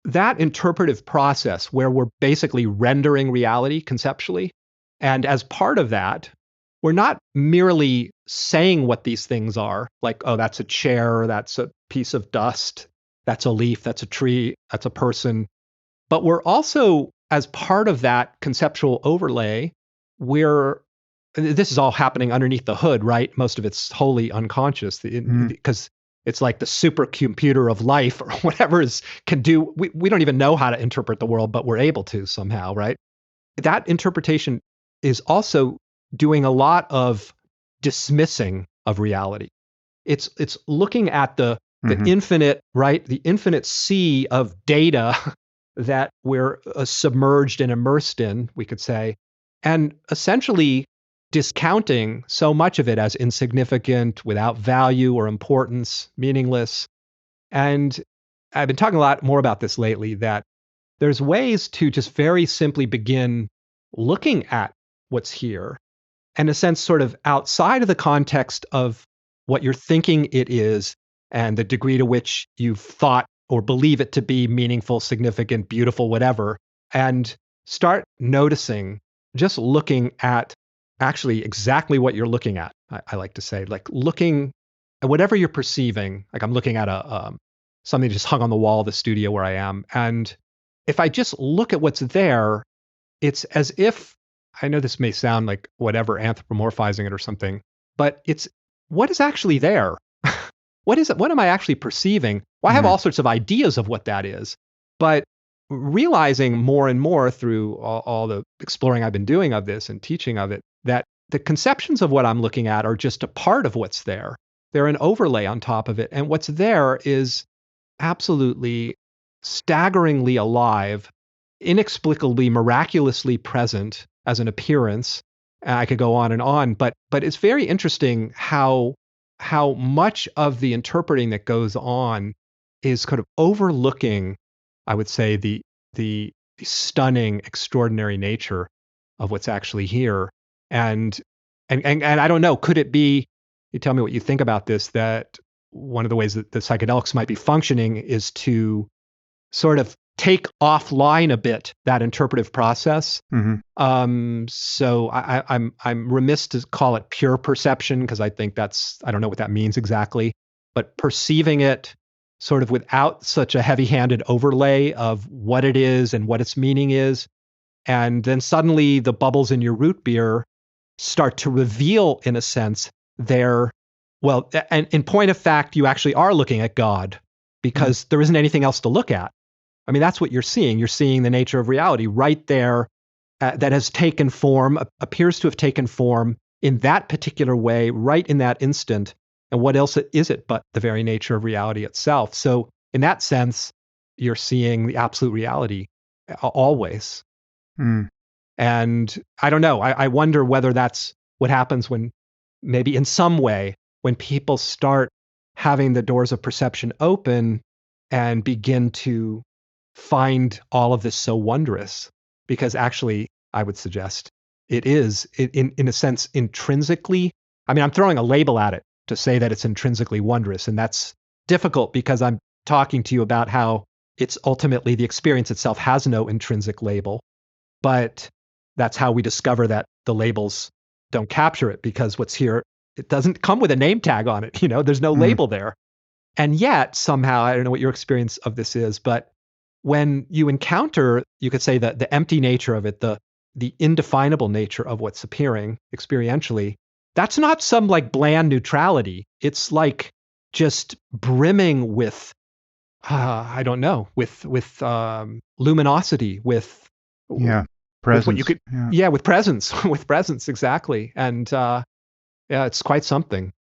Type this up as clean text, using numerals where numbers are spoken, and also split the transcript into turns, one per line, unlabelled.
that interpretive process where we're basically rendering reality conceptually, and as part of that, we're not merely saying what these things are, like, oh, that's a chair, that's a piece of dust, that's a leaf, that's a tree, that's a person. But we're also, as part of that conceptual overlay, we're this is all happening underneath the hood, right? Most of it's wholly unconscious because it's like the supercomputer of life or whatever can do. We don't even know how to interpret the world, but we're able to somehow, right? That interpretation is also doing a lot of dismissing of reality. It's looking at the infinite, right? The infinite sea of data that we're submerged and immersed in, we could say, and essentially discounting so much of it as insignificant, without value or importance, meaningless. And I've been talking a lot more about this lately, that there's ways to just very simply begin looking at what's here, and in a sense, sort of outside of the context of what you're thinking it is and the degree to which you've thought or believe it to be meaningful, significant, beautiful, whatever, and start noticing, just looking at actually exactly what you're looking at. I like to say, like looking at whatever you're perceiving. Like I'm looking at something just hung on the wall of the studio where I am. And if I just look at what's there, it's as if, I know this may sound like whatever, anthropomorphizing it or something, but it's what is actually there. What is it? What am I actually perceiving? Well, I have all sorts of ideas of what that is, but realizing more and more through all the exploring I've been doing of this and teaching of it, that the conceptions of what I'm looking at are just a part of what's there. They're an overlay on top of it. And what's there is absolutely staggeringly alive, inexplicably, miraculously present as an appearance. I could go on, but it's very interesting how much of the interpreting that goes on is kind of overlooking, I would say, the stunning, extraordinary nature of what's actually here. And I don't know, could it be, you tell me what you think about this, that one of the ways that the psychedelics might be functioning is to sort of take offline a bit that interpretive process. So I'm remiss to call it pure perception, because I think I don't know what that means exactly, but perceiving it sort of without such a heavy-handed overlay of what it is and what its meaning is. And then suddenly the bubbles in your root beer start to reveal, in a sense, and in point of fact, you actually are looking at God, because there isn't anything else to look at. I mean, that's what you're seeing. You're seeing the nature of reality right there, that has taken form, appears to have taken form in that particular way, right in that instant. And what else is it but the very nature of reality itself? So in that sense, you're seeing the absolute reality always. And I don't know, I wonder whether that's what happens when, maybe in some way, when people start having the doors of perception open and begin to find all of this so wondrous. Because actually, I would suggest it is, in a sense, intrinsically, I mean, I'm throwing a label at it to say that it's intrinsically wondrous. And that's difficult because I'm talking to you about how it's ultimately, the experience itself has no intrinsic label. But that's how we discover that the labels don't capture it, because what's here, it doesn't come with a name tag on it. There's no label there. And yet somehow, I don't know what your experience of this is, but when you encounter, you could say, that the empty nature of it, the indefinable nature of what's appearing experientially, that's not some like bland neutrality. It's like just brimming with, I don't know, with luminosity, with
presence.
With what you could, with presence, with presence, exactly. And yeah, it's quite something.